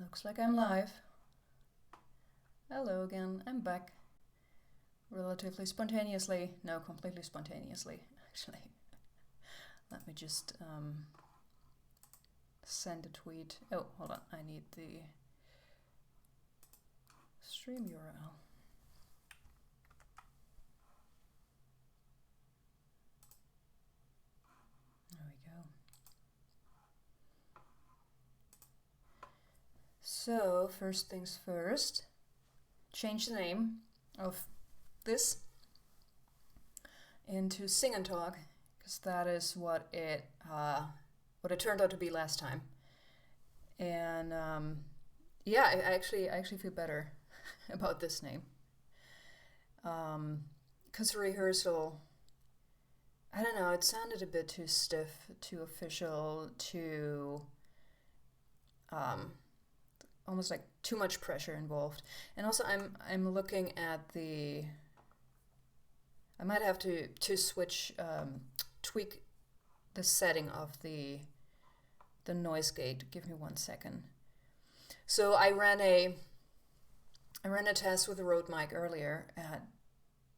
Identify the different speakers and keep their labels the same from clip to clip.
Speaker 1: Looks like I'm live. Hello again, I'm back. Relatively spontaneously. No, completely spontaneously, actually. Let me just send a tweet. Oh, hold on, I need the stream URL. There we go. So, first things first, change the name of this into Sing and Talk, because that is what it turned out to be last time. And yeah, I actually feel better about this name. Because Rehearsal, I don't know, it sounded a bit too stiff, too official, too almost like too much pressure involved. And also I'm looking at the, I might have to switch, tweak the setting of the noise gate. Give me 1 second. So I ran a test with the Rode mic earlier, and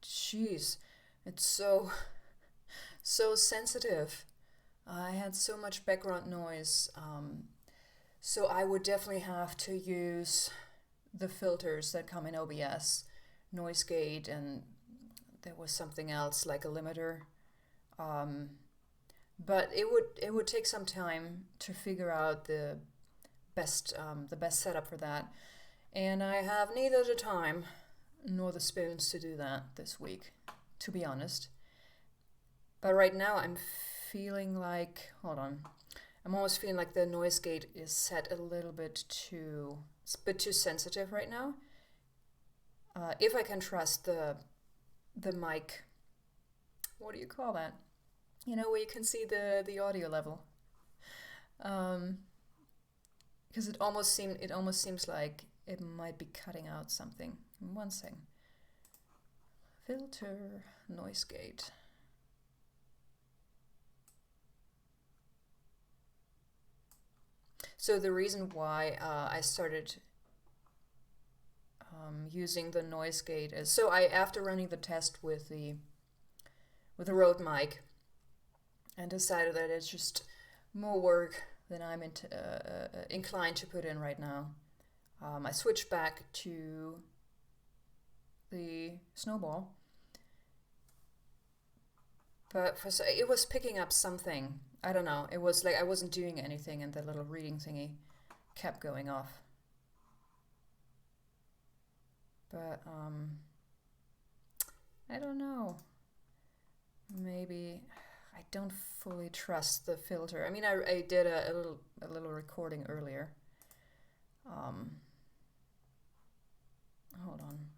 Speaker 1: jeez, it's so sensitive. I had so much background noise. So I would definitely have to use the filters that come in OBS, noise gate, and there was something else like a limiter. But it would take some time to figure out the best setup for that, and I have neither the time nor the spoons to do that this week, to be honest. But right now I'm feeling like, hold on, I'm almost feeling like the noise gate is set a little bit too, it's a bit too sensitive right now. If I can trust the mic, what do you call that? You know, where you can see the audio level. Because it almost seems like it might be cutting out something. 1 second. Filter, noise gate. So the reason why I started using the noise gate is, so after running the test with the Rode mic, and decided that it's just more work than I'm inclined to put in right now, I switched back to the Snowball, but it was picking up something. I don't know. It was like I wasn't doing anything, and the little reading thingy kept going off. But I don't know. Maybe I don't fully trust the filter. I mean, I did a little recording earlier. Hold on.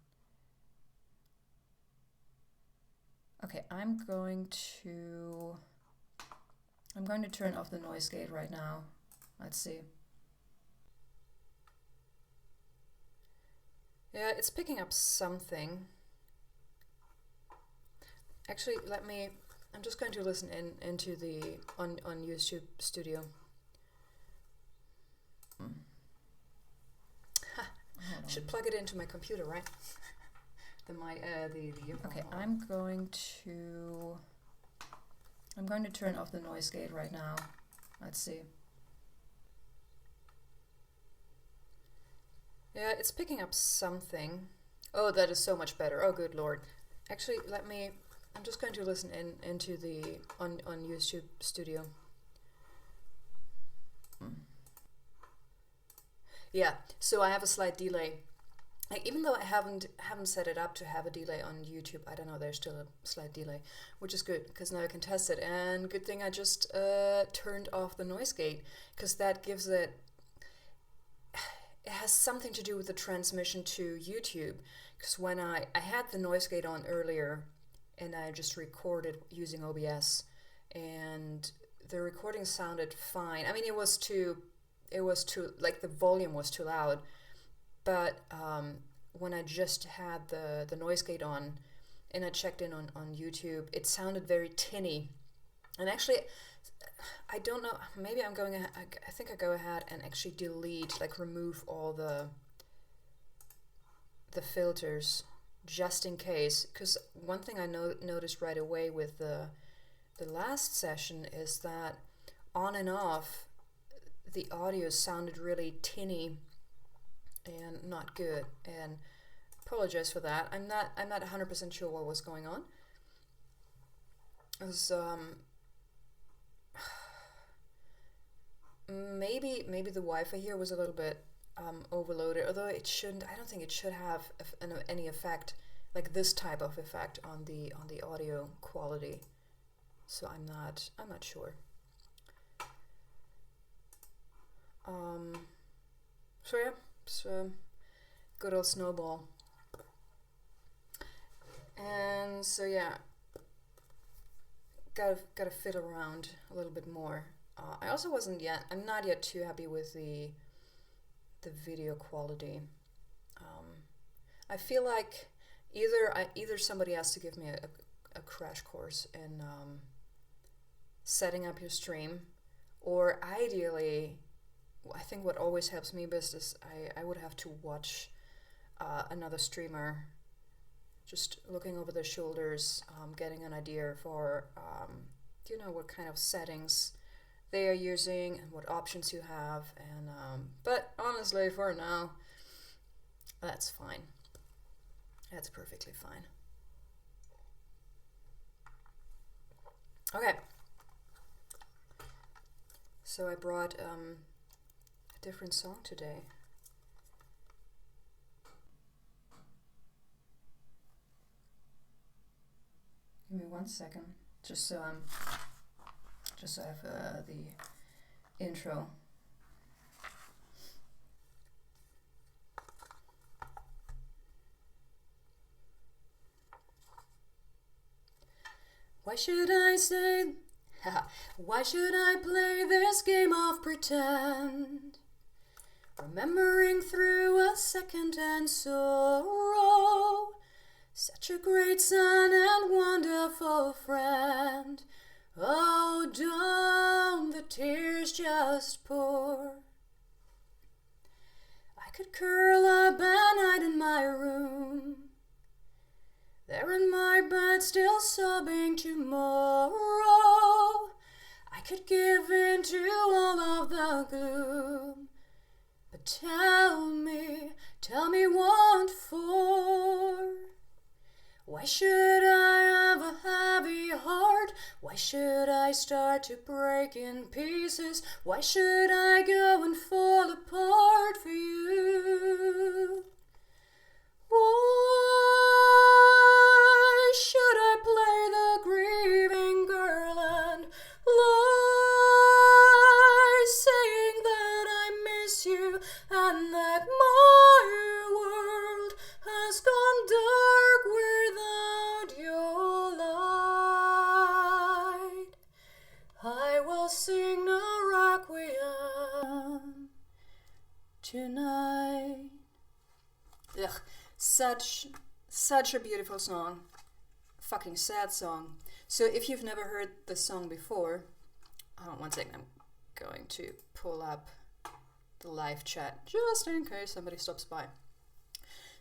Speaker 1: Okay, I'm going to turn off the noise gate right now. Let's see. Yeah, it's picking up something. Actually, I'm just going to listen into the on YouTube Studio. Should plug it into my computer, right? Okay, I'm going to turn off the noise gate right now. Let's see. Yeah, it's picking up something. Oh, that is so much better. Oh, good Lord. Actually, I'm just going to listen into the on YouTube Studio. Yeah, so I have a slight delay. Like, even though I haven't set it up to have a delay on YouTube, I don't know, there's still a slight delay, which is good, because now I can test it. And good thing I just turned off the noise gate, because that gives it has something to do with the transmission to YouTube. Because when I had the noise gate on earlier, and I just recorded using OBS, and the recording sounded fine. I mean, it was too, like, the volume was too loud. But when I just had the noise gate on, and I checked in on YouTube, it sounded very tinny. And actually, I don't know. Maybe I'm going ahead. I think I go ahead and actually delete, like remove all the filters just in case. Because one thing I noticed right away with the last session is that on and off the audio sounded really tinny and not good. And apologize for that. I'm not 100% sure what was going on. It was maybe the Wi-Fi here was a little bit overloaded, although it shouldn't. I don't think it should have any effect, like this type of effect on the audio quality. So I'm not sure. So yeah, so good old Snowball. And so yeah, gotta fiddle around a little bit more. I also I'm not yet too happy with the video quality. I feel like either somebody has to give me a crash course in setting up your stream, or ideally, I think what always helps me best is I would have to watch another streamer, just looking over their shoulders, getting an idea for what kind of settings they are using and what options you have. And but honestly, for now, that's fine. That's perfectly fine. Okay. So I brought a different song today. Give me 1 second, just so I have the intro. Why should I say? Why should I play this game of pretend? Remembering through a second-hand sorrow, such a great son and wonderful friend. Oh, don't the tears just pour? I could curl up and hide in my room, there in my bed, still sobbing tomorrow. I could give in to all of the gloom, but tell me what for? Why should I have a heavy heart? Why should I start to break in pieces? Why should I go and fall apart for you? Why should I play the grieving girl and lie, saying that I miss you and that my world has gone dark without your light? I will sing a requiem tonight. Ugh, such a beautiful song. Fucking sad song. So if you've never heard this song before, hold on 1 second, I'm going to pull up the live chat just in case somebody stops by.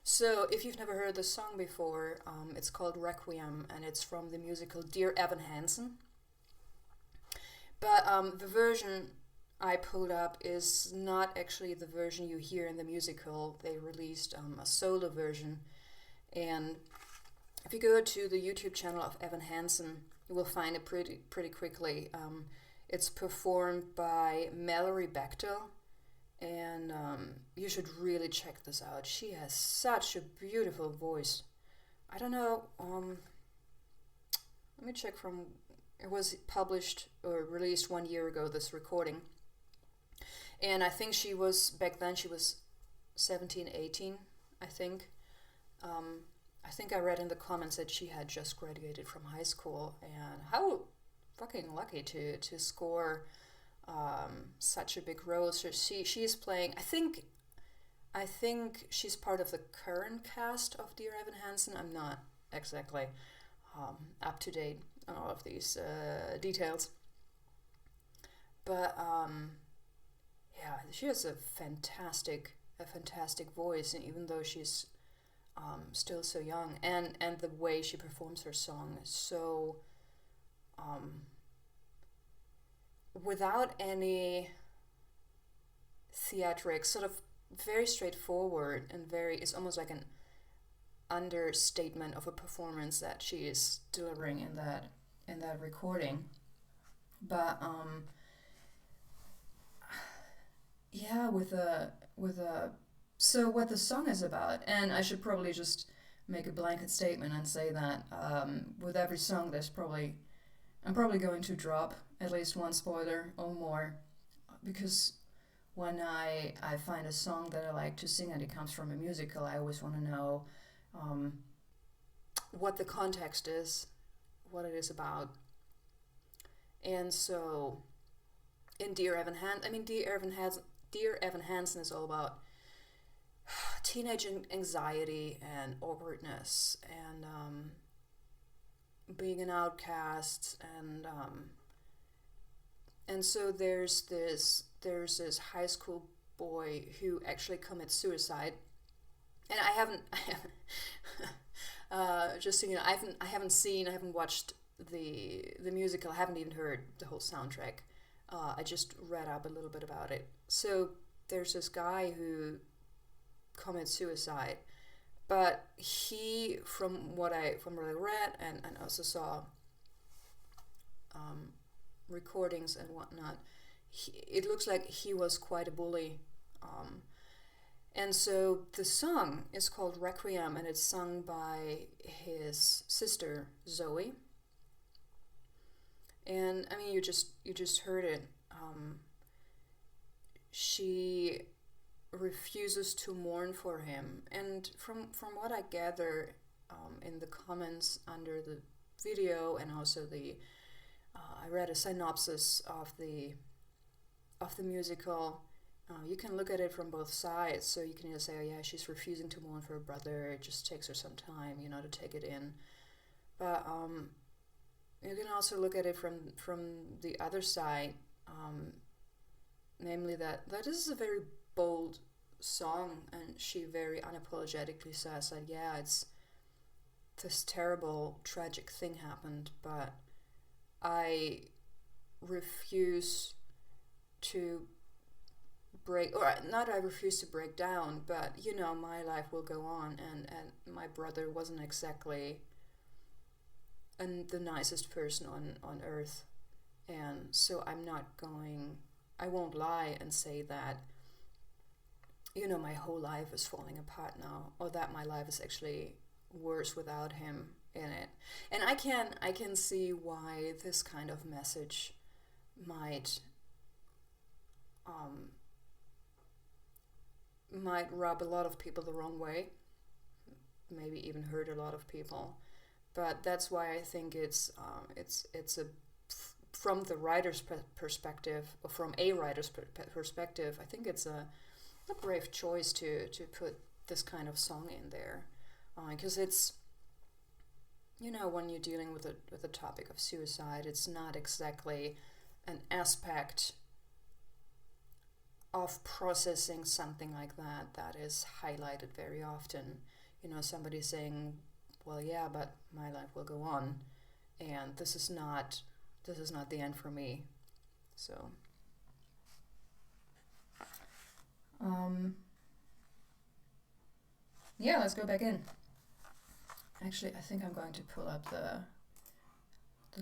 Speaker 1: So if you've never heard this song before, it's called Requiem, and it's from the musical Dear Evan Hansen. But the version I pulled up is not actually the version you hear in the musical. They released a solo version, and if you go to the YouTube channel of Evan Hansen, you will find it pretty quickly. It's performed by Mallory Bechtel, and you should really check this out. She has such a beautiful voice. I don't know, let me check from, it was published or released 1 year ago, this recording. And I think back then she was 17, 18, I think. I think I read in the comments that she had just graduated from high school, and how fucking lucky to score such a big role. So she's playing, I think she's part of the current cast of Dear Evan Hansen. I'm not exactly up to date on all of these details. but yeah, she has a fantastic voice, and even though she's still so young, and the way she performs her song is so without any theatrics, sort of very straightforward, and very, it's almost like an understatement of a performance that she is delivering in that recording. But yeah, with a so what the song is about, and I should probably just make a blanket statement and say that with every song I'm probably going to drop at least one spoiler or more, because when I find a song that I like to sing and it comes from a musical, I always want to know what the context is, what it is about. And so in Dear Evan Hansen is all about teenage anxiety and awkwardness, and being an outcast, and so there's this high school boy who actually commits suicide, and I haven't just so you know, I haven't watched the musical. I haven't even heard the whole soundtrack. I just read up a little bit about it. So there's this guy who commits suicide, but he, from what I read and also saw recordings and whatnot, it looks like he was quite a bully. And so the song is called Requiem, and it's sung by his sister Zoe. And I mean, you just heard it. She refuses to mourn for him, and from what I gather in the comments under the video, and also I read a synopsis of the musical. You can look at it from both sides. So you can either say, oh yeah, she's refusing to mourn for her brother, it just takes her some time, to take it in. But you can also look at it from the other side, namely that this is a very bold song, and she very unapologetically says that, yeah, it's this terrible, tragic thing happened, but I refuse to I refuse to break down, but my life will go on, and my brother wasn't exactly the nicest person on earth, and so I won't lie and say that my whole life is falling apart now, or that my life is actually worse without him in it. And I can see why this kind of message might rub a lot of people the wrong way, maybe even hurt a lot of people. But that's why I think it's from the writer's perspective, or from a writer's perspective, I think it's a brave choice to put this kind of song in there, because it's when you're dealing with the topic of suicide, it's not exactly an aspect of processing something like that is highlighted very often. Somebody saying, well, yeah, but my life will go on, and this is not the end for me. So yeah, let's go back in. Actually, I think I'm going to pull up the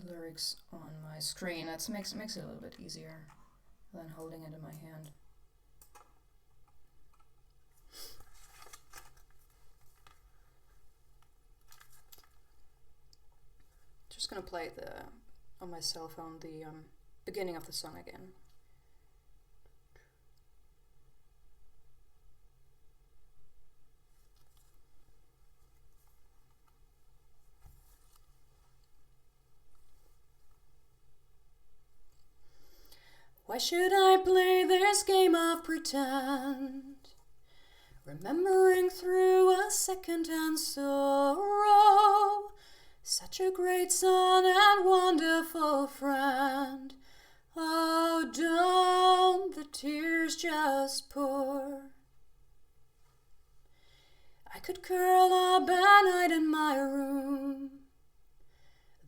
Speaker 1: lyrics on my screen. That makes it a little bit easier than holding it in my hand. Just gonna play on my cell phone the beginning of the song again. Why should I play this game of pretend? Remembering through a second-hand sorrow, such a great son and wonderful friend. Oh, don't the tears just pour? I could curl up at night in my room,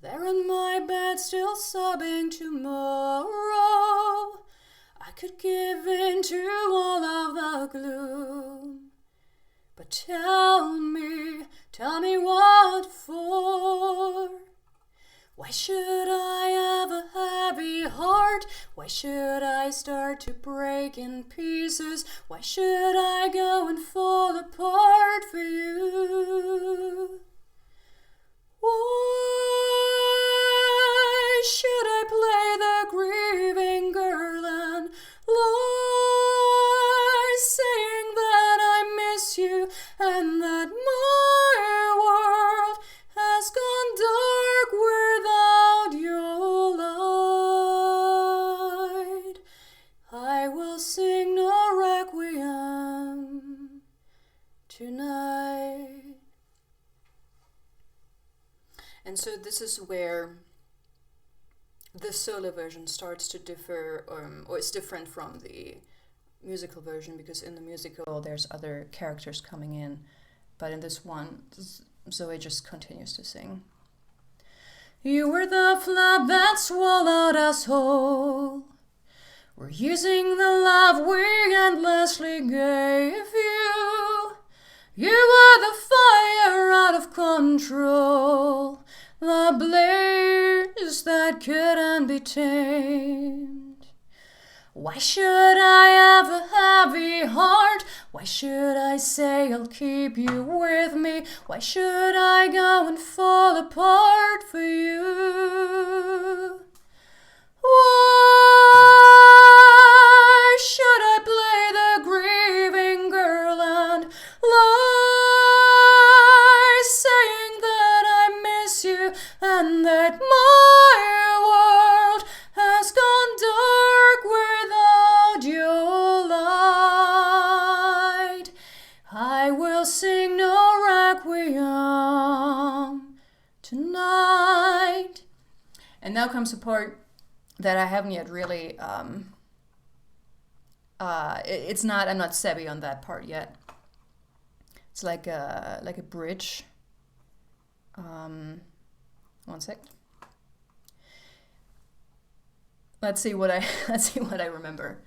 Speaker 1: there in my bed still sobbing tomorrow. I could give in to all of the gloom, but tell me what for? Why should I have a heavy heart? Why should I start to break in pieces? Why should I go and fall apart for you? Why should I play the grieving girl and lie, saying that I miss you and that my world has gone dark without your light? I will sing no requiem tonight. And so this is where the solo version starts to differ, or it's different from the musical version, because in the musical there's other characters coming in, but in this one Zoe just continues to sing. You were the flood that swallowed us whole. We're using the love we endlessly gave you. You were the fire out of control, the blaze that couldn't be tamed. Why should I have a heavy heart? Why should I say I'll keep you with me? Why should I go and fall apart for you? Why should I play the grieving girl and lie, saying that I miss you and that my world has gone dark without your light? I will sing no requiem tonight. And now comes the part that I haven't yet really, I'm not savvy on that part yet. It's like a bridge. One sec. Let's see what I remember.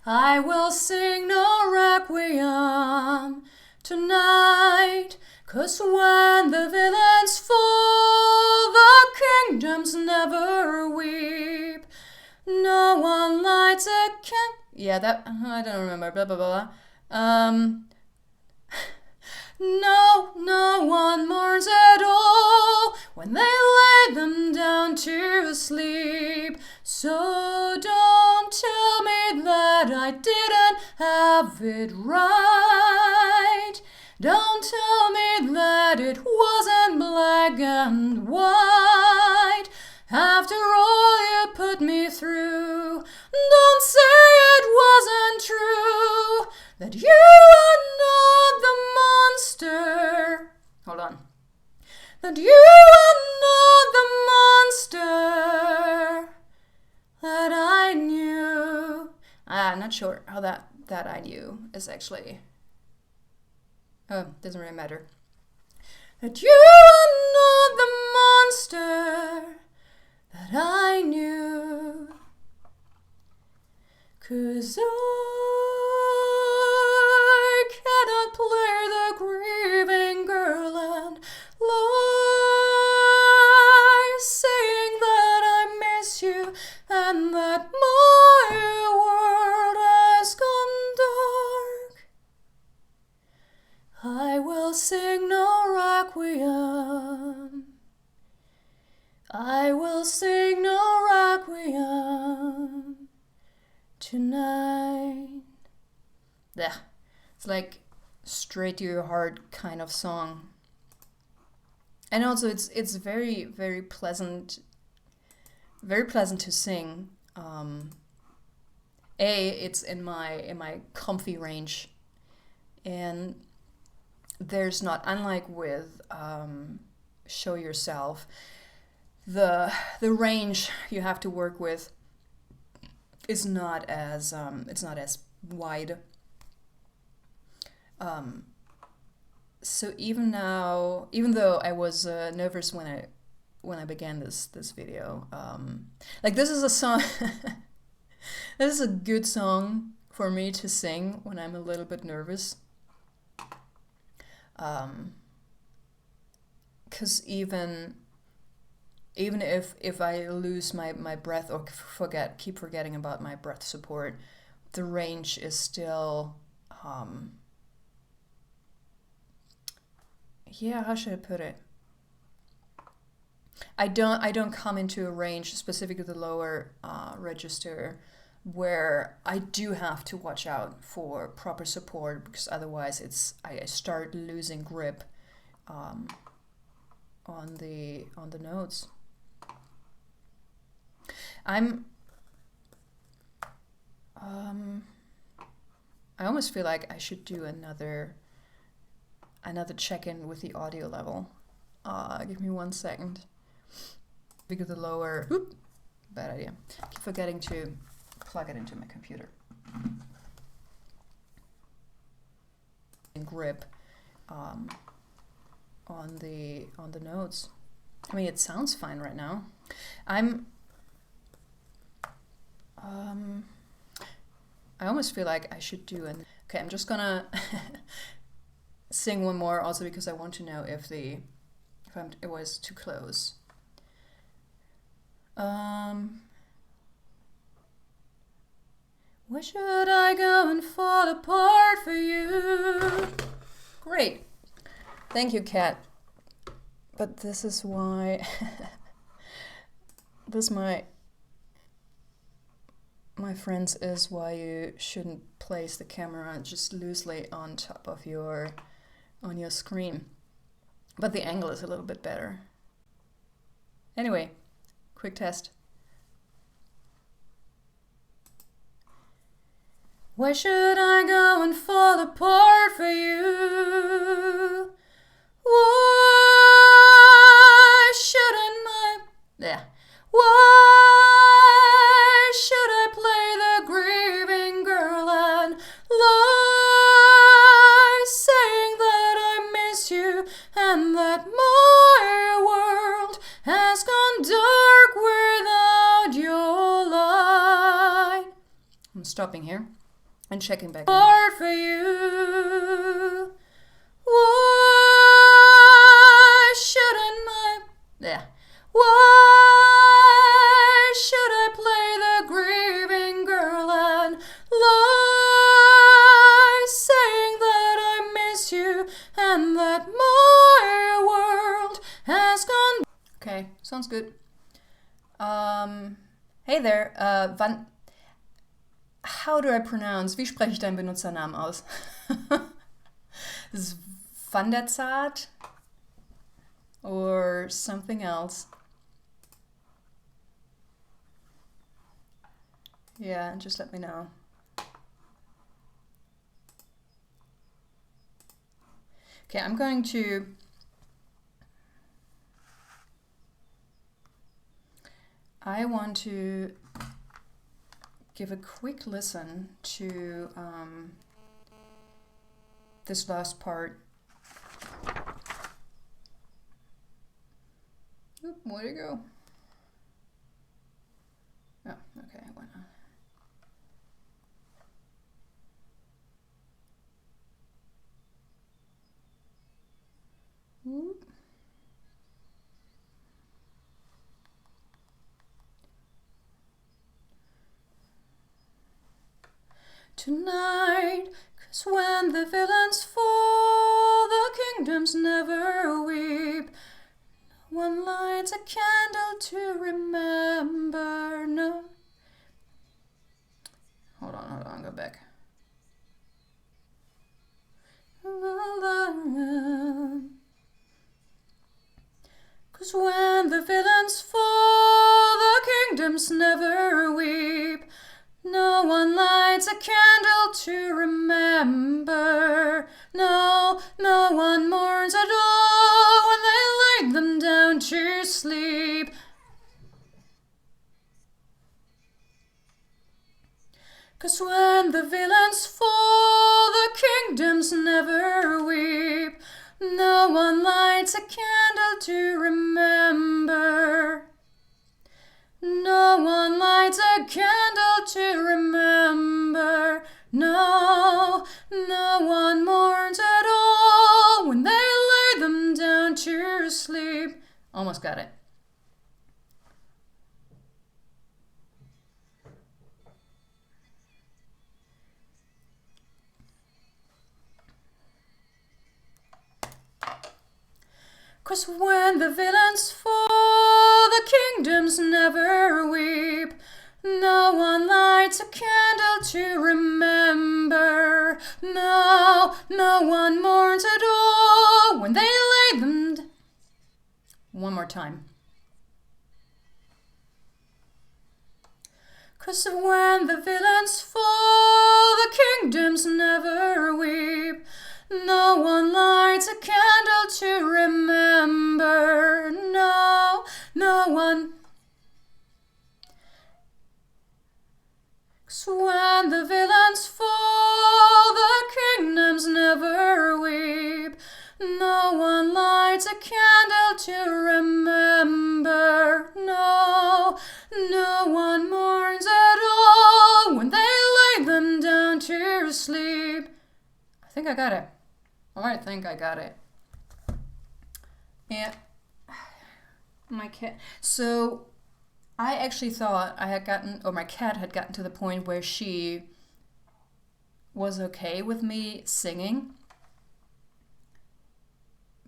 Speaker 1: I will sing no requiem tonight, 'cause when the villains fall, the kingdoms never weep. No one lights a I don't remember. Blah blah blah. No one mourns at all when they lay them down to sleep. So don't tell me that I didn't have it right. Don't tell me that it wasn't black and white. After all you put me through, don't say it wasn't true, that you are not the monster. Hold on. That you are not the monster that I knew. I'm not sure how that I knew is actually. Oh, doesn't really matter. That you are not the monster that I knew. 'Cause I cannot play the grieving girl and lie, saying that I miss you and that my world has gone dark. I will sing no requiem. I will sing no requiem tonight. Yeah, it's like straight to your heart kind of song. And also it's very, very pleasant to sing. It's in my comfy range, and there's not, unlike with Show Yourself, the range you have to work with is not as it's not as wide. So even now, even though I was nervous when I began this video, like this is a song. This is a good song for me to sing when I'm a little bit nervous. 'Cause even if I lose my breath or keep forgetting about my breath support, the range is still yeah, how should I put it? I don't come into a range, specifically the lower register, where I do have to watch out for proper support, because otherwise I start losing grip on the notes. I almost feel like I should do another check-in with the audio level. Give me 1 second. Because the lower, bad idea. Keep forgetting to plug it into my computer. And grip on the notes. I mean, it sounds fine right now. I almost feel like I should do an. Okay, I'm just gonna sing one more, also because I want to know if it was too close. Where should I go and fall apart for you? Great. Thank you, Kat. But this is why this my friends is why you shouldn't place the camera just loosely on top of your screen. But the angle is a little bit better. Anyway, quick test. Why should I go and fall apart for you? Why shouldn't Why should I play the grieving girl and lie, saying that I miss you and that my world has gone dark without your light? I'm stopping here and checking back in. Hard for you. Why shouldn't Why should I play the grieving girl and lie, saying that I miss you and that my world has gone. Okay, sounds good. Hey there, how do I pronounce? Wie spreche ich deinen Benutzernamen aus? Is Van der Zart or something else? Yeah, just let me know. Okay, I'm going to I want to give a quick listen to this last part. Oop, where'd it go? Oh, okay, why not? Oop. Tonight, 'cause when the villains fall, the kingdoms never weep. No one lights a candle to remember. No. Hold on, go back. 'Cause when the villains fall, the kingdoms never weep. No one lights a candle to remember. No, no one mourns at all when they lay them down to sleep. 'Cause when the villains fall, the kingdoms never weep. No one lights a candle to remember. No one lights a candle to remember. No, no one mourns at all when they lay them down to sleep. Almost got it. 'Cause when the villains fall, the kingdoms never weep. No one lights a candle to remember. No, no one mourns at all when they lay them. One more time. 'Cause when the villains fall, the kingdoms never weep. No one lights a candle to remember. No, no one. 'Cause when the villains fall, the kingdoms never weep. No one lights a candle to remember. No, no one mourns at all when they lay them down to sleep. I think I got it. I think I got it. Yeah. My cat. So I actually thought I had gotten, or my cat had gotten to the point where she was okay with me singing.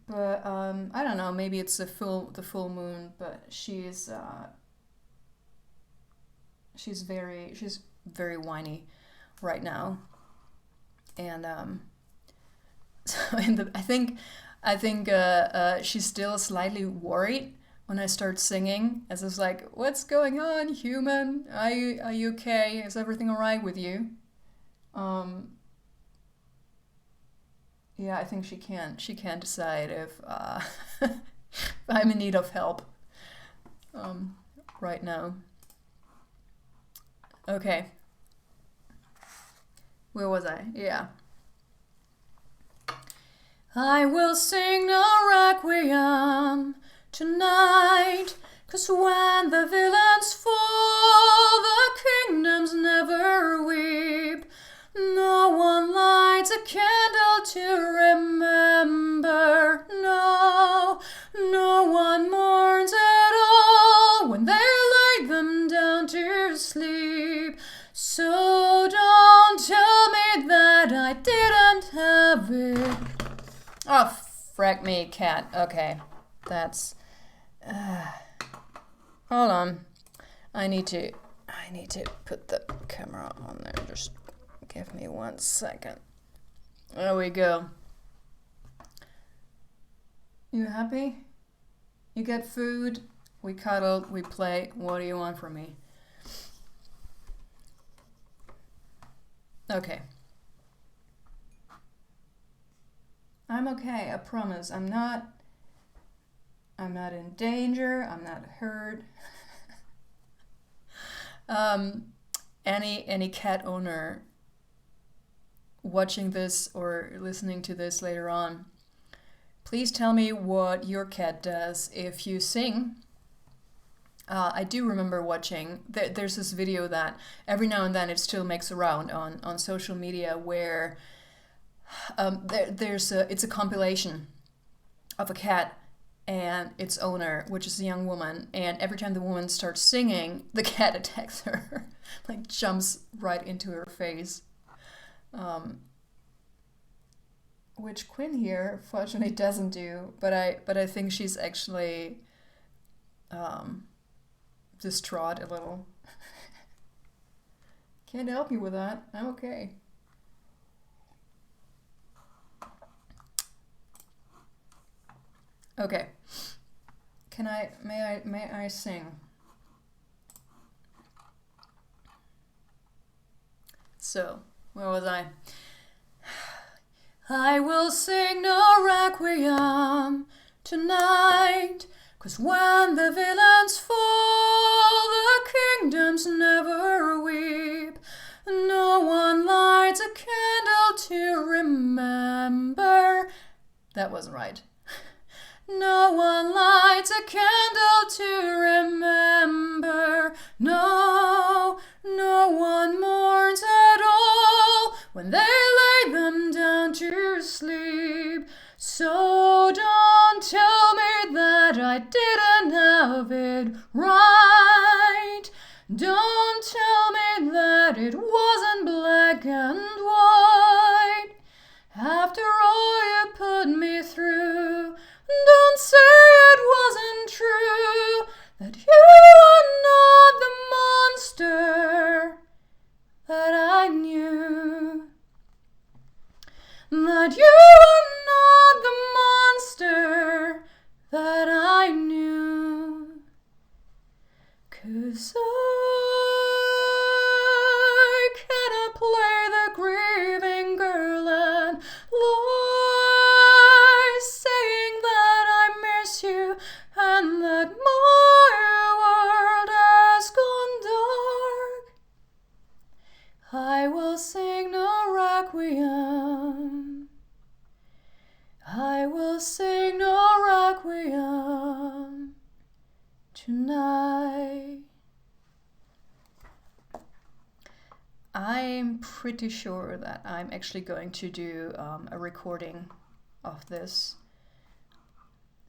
Speaker 1: But I don't know, maybe it's the full moon, but she's very whiny right now. And so I think she's still slightly worried when I start singing, as it's like, what's going on, human? Are you okay? Is everything all right with you? Yeah, I think she can't decide if I'm in need of help right now. Okay. Where was I? Yeah. I will sing a requiem tonight, 'cause when the villains fall, the kingdoms never weep. No one lights a candle to remember. No, no one mourns at all when they lay them down to sleep. So don't tell me that I didn't have it. Oh, frack me, cat. Okay, that's... hold on. I need to put the camera on there. Just give me 1 second. There we go. You happy? You get food? We cuddle, we play. What do you want from me? Okay. I'm okay, I promise. I'm not in danger, I'm not hurt. Any cat owner watching this or listening to this later on, please tell me what your cat does if you sing. I do remember watching, there's this video that every now and then it still makes a round on social media where it's a compilation of a cat and its owner, which is a young woman, and every time the woman starts singing, the cat attacks her, like jumps right into her face. Which Quinn here fortunately doesn't do, but I think she's actually distraught a little. Can't help you with that. I'm okay. Okay. May I sing? So, where was I? I will sing no requiem tonight, 'cause when the villains fall, the kingdoms never weep. No That wasn't right. No one lights a candle to remember. No, no one mourns at all when they lay them down to sleep. So don't tell me that I didn't have it right. Don't tell me that it wasn't black and white. After all you put me through, don't say it wasn't true, that you are not the monster that I knew. That you are not the monster that I knew. 'Cause I cannot play the grieving girl and lie saying that I miss you and that my world has gone dark. I will sing no requiem. I will sing no requiem tonight. I'm pretty sure that I'm actually going to do a recording of this,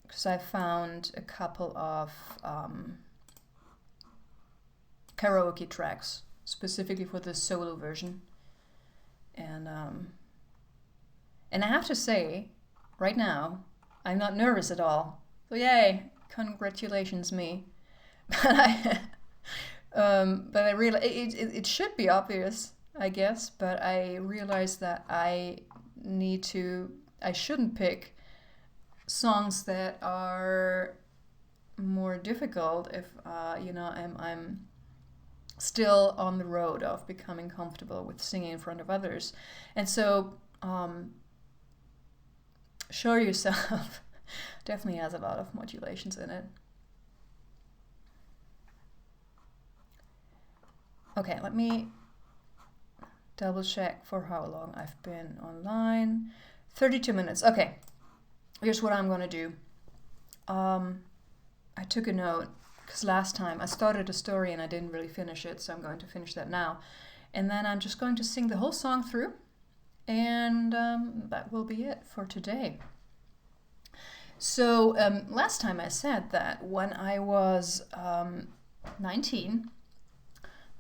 Speaker 1: because I found a couple of karaoke tracks specifically for the solo version, and I have to say, right now, I'm not nervous at all. So yay, congratulations me. But I realize it should be obvious, I guess, but I realized that I shouldn't pick songs that are more difficult if I'm still on the road of becoming comfortable with singing in front of others. And so Show Yourself definitely has a lot of modulations in it. Okay, let me double check for how long I've been online. 32 minutes. Okay, here's what I'm gonna do. I took a note because last time I started a story and I didn't really finish it, so I'm going to finish that now. And then I'm just going to sing the whole song through, and that will be it for today. So last time I said that when I was 19,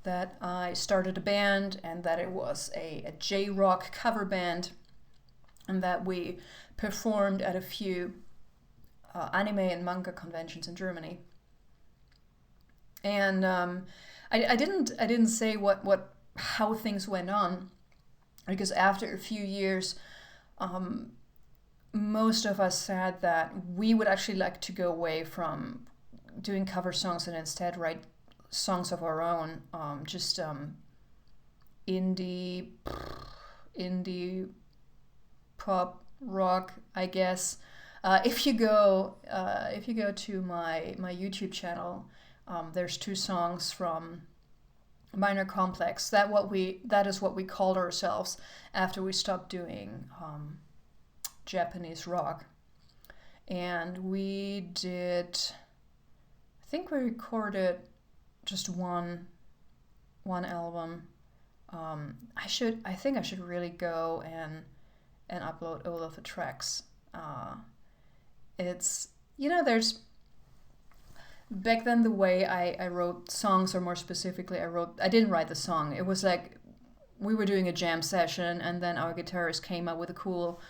Speaker 1: that I started a band and that it was a J-rock cover band, and that we performed at a few anime and manga conventions in Germany. And I didn't say how things went on, because after a few years, most of us said that we would actually like to go away from doing cover songs and instead write songs of our own, just indie pop rock, I guess. If you go to my YouTube channel, there's 2 songs from Minor Complex. That is what we called ourselves after we stopped doing Japanese rock. And we recorded just one album. I think I should really go and upload all of the tracks. It's, there's, back then the way I wrote songs, or more specifically I didn't write the song. It was like we were doing a jam session and then our guitarist came up with a cool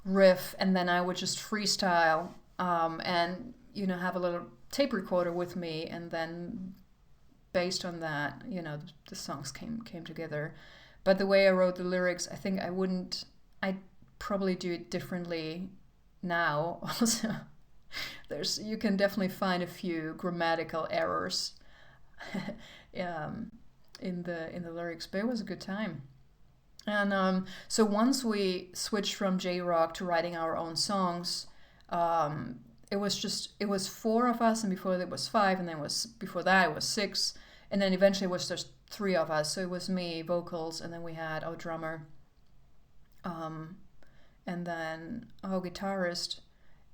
Speaker 1: riff, and then I would just freestyle and have a little tape recorder with me, and then based on that, the songs came together. But the way I wrote the lyrics, I think I'd probably do it differently now. Also, you can definitely find a few grammatical errors in the lyrics, but it was a good time. And so once we switched from J-rock to writing our own songs, it was 4 of us, and before that was 5, and then before that it was 6, and then eventually it was just 3 of us. So it was me, vocals, and then we had our drummer, and then our guitarist.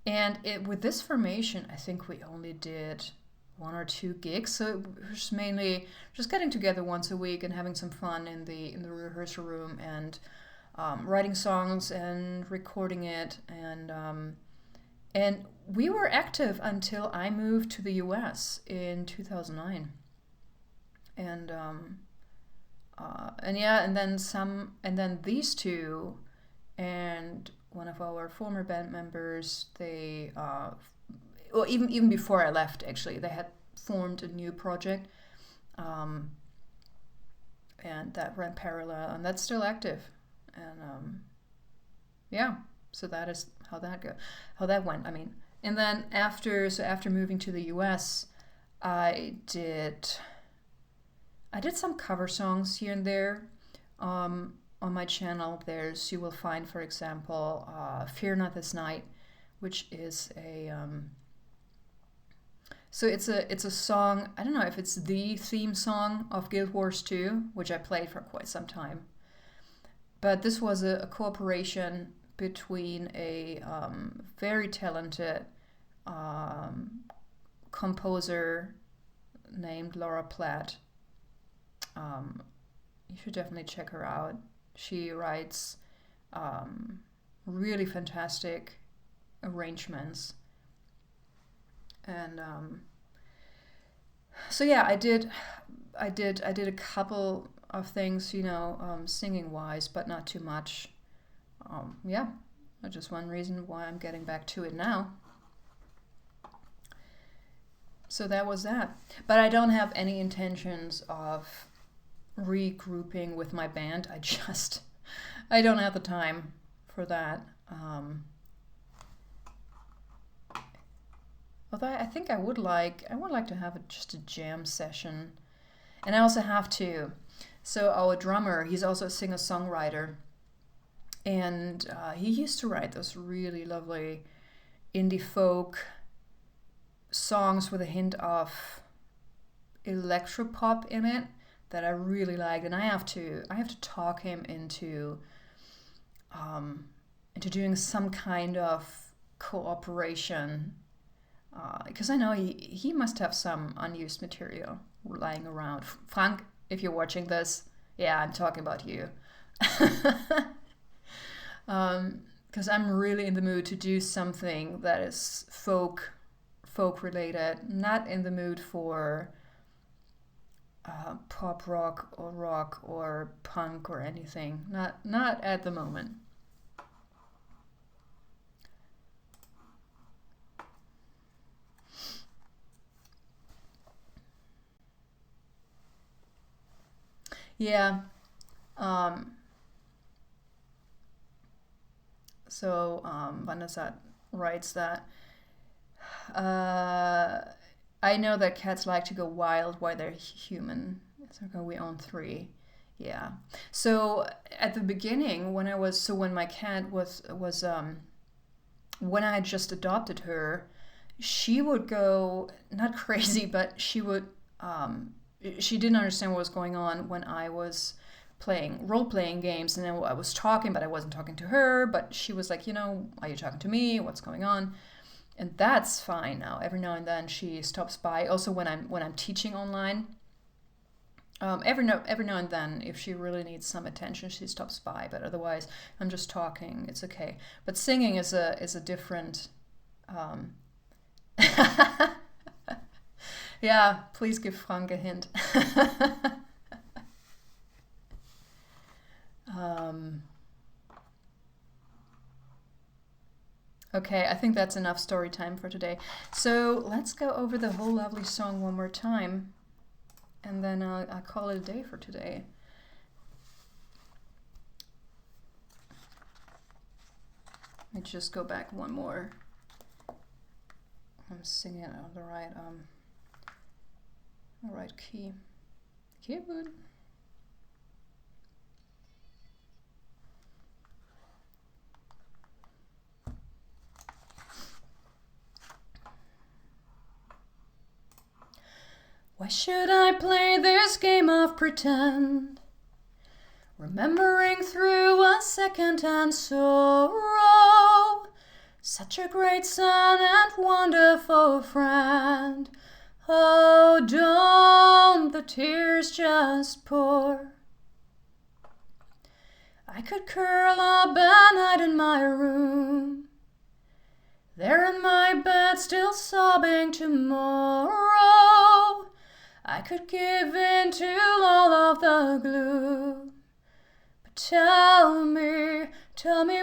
Speaker 1: And with this formation, I think we only did 1 or 2 gigs, so it was mainly just getting together once a week and having some fun in the rehearsal room, and writing songs and recording it, and we were active until I moved to the US in 2009, and then these two and one of our former band members, they well, even before I left, actually, they had formed a new project, and that ran parallel, and that's still active, and yeah, so that is how that went. I mean, and then after moving to the US, I did some cover songs here and there. On my channel, you will find, for example, "Fear Not This Night," which is so it's a song. I don't know if it's the theme song of Guild Wars 2, which I played for quite some time. But this was a cooperation between a very talented composer named Laura Platt. You should definitely check her out. She writes really fantastic arrangements, and so yeah, I did a couple of things, singing wise, but not too much. Yeah, that's just one reason why I'm getting back to it now. So that was that. But I don't have any intentions of regrouping with my band. I don't have the time for that. Although I think I would like to have just a jam session. And I also have to. So our drummer, he's also a singer-songwriter. And he used to write those really lovely indie folk songs with a hint of electropop in it that I really liked. And I have to talk him into doing some kind of cooperation, because I know he must have some unused material lying around. Frank, if you're watching this, yeah, I'm talking about you. Because I'm really in the mood to do something that is folk related, not in the mood for pop rock or punk or anything. Not at the moment. Yeah. So Vanessa writes that I know that cats like to go wild while they're human. So we own 3. Yeah. So at the beginning, when my cat was when I had just adopted her, she would go not crazy, but she would she didn't understand what was going on when I was playing role-playing games, and then I was talking, but I wasn't talking to her, but she was like, are you talking to me? What's going on? And that's fine now. Every now and then she stops by. Also when I'm teaching online, every now and then, if she really needs some attention, she stops by. But otherwise, I'm just talking. It's okay. But singing is a different. Yeah, please give Frank a hint. Okay, I think that's enough story time for today. So let's go over the whole lovely song one more time, and then I'll call it a day for today. Let me just go back one more. I'm singing on the right key. Keyboard. Why should I play this game of pretend remembering through a second-hand sorrow, such a great son and wonderful friend. Oh, don't the tears just pour? I could curl up at night in my room, there in my bed still sobbing tomorrow. I could give in to all of the gloom. But tell me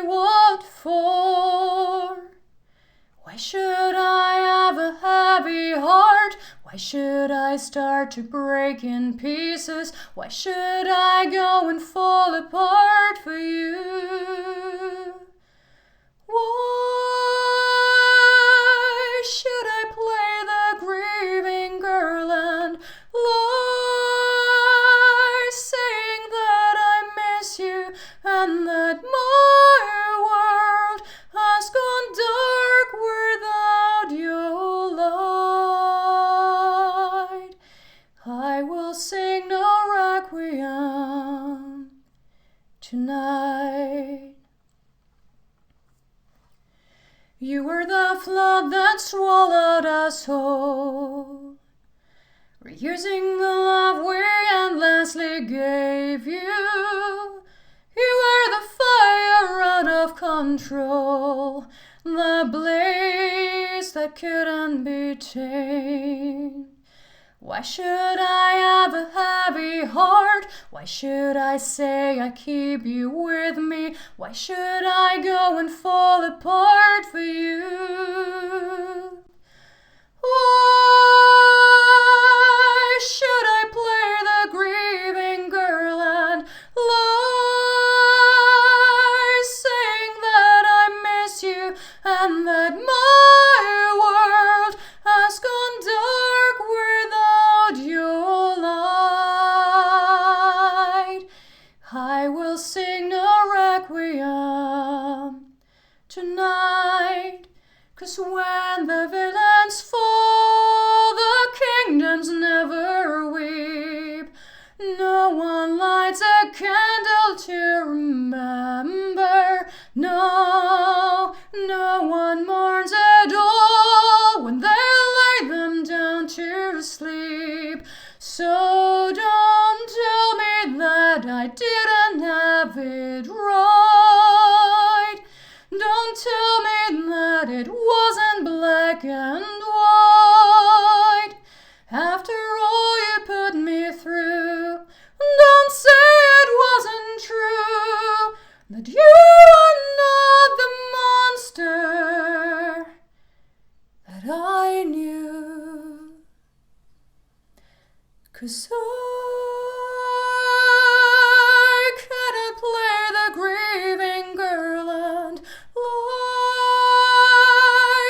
Speaker 1: what for? Why should I have a heavy heart? Why should I start to break in pieces? Why should I go and fall apart for you? Why should I play the grieving girl and lie, saying that I miss you and that my world has gone dark without your light? I will sing no requiem tonight. You were the flood that swallowed us whole, reusing the love we endlessly gave you. You were the fire out of control, the blaze that couldn't be tamed. Why should I have a heavy heart? Why should I say I keep you with me? Why should I go and fall apart for you? Why should I play the grieving girl and lie, saying that I miss you and that my world has gone dark without your light? I will sing no requiem tonight, 'cause when the villains fall, the kingdoms never weep. No one lights a candle to remember. No one mourns at all when they lay them down to sleep. So don't tell me that I didn't have it right. Don't tell me that it wasn't black and white. After all you put me through, don't say it wasn't true, that you are not the monster that I knew. 'Cause I cannot play the grieving girl and lie,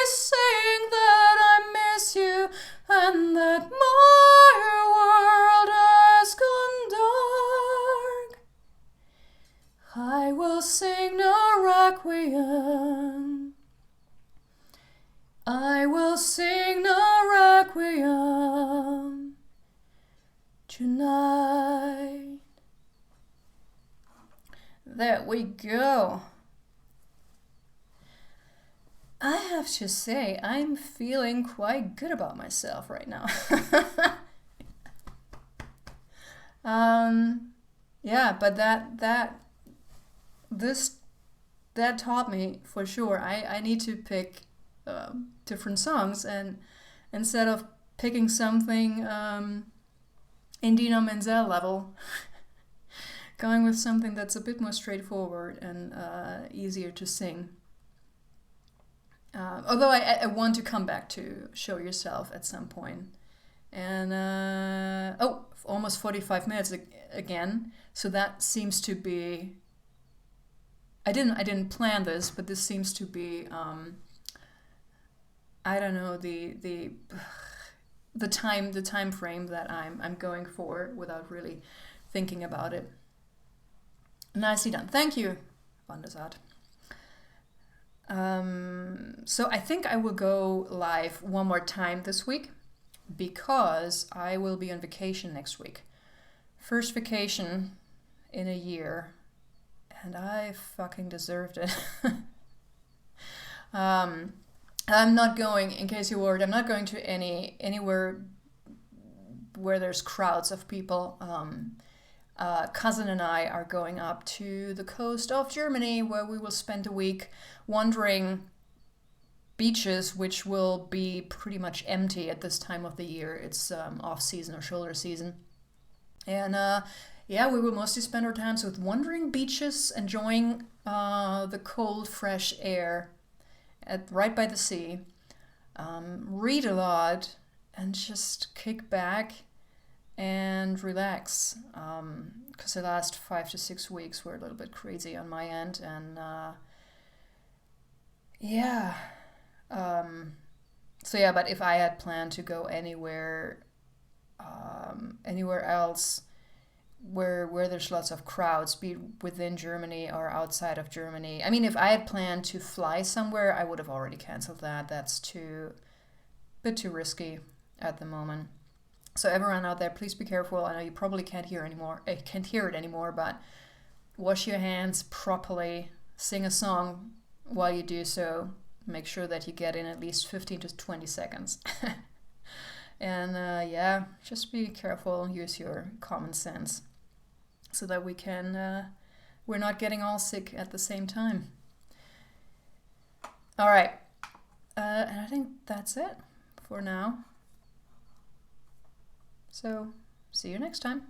Speaker 1: saying that I miss you and that my world has gone dark. I will sing no requiem. I will sing no requiem tonight. There we go. I have to say, I'm feeling quite good about myself right now. Yeah, but that taught me for sure. I need to pick different songs, and instead of picking something Indina Menzel level, going with something that's a bit more straightforward and easier to sing. Although I want to come back to Show Yourself at some point. And almost 45 minutes again. So that seems to be. I didn't plan this, but this seems to be. I don't know the time frame that I'm going for without really thinking about it. Nicely done. Thank you, Vandesart. So I think I will go live one more time this week, because I will be on vacation next week. First vacation in a year, and I fucking deserved it. I'm not going, in case you're worried, I'm not going to anywhere where there's crowds of people. Cousin and I are going up to the coast of Germany, where we will spend a week wandering beaches, which will be pretty much empty at this time of the year. It's off season or shoulder season. And yeah, we will mostly spend our times with wandering beaches, enjoying the cold, fresh air right by the sea, read a lot, and just kick back and relax. Because the last 5 to 6 weeks were a little bit crazy on my end, and yeah. So yeah, but if I had planned to go anywhere else where there's lots of crowds, be it within Germany or outside of Germany. I mean, if I had planned to fly somewhere, I would have already canceled that. That's a bit too risky at the moment. So everyone out there, please be careful. I know you probably can't hear it anymore, but wash your hands properly, sing a song while you do so. Make sure that you get in at least 15 to 20 seconds. And yeah, just be careful, use your common sense so that we're not getting all sick at the same time. All right, and I think that's it for now. So, see you next time.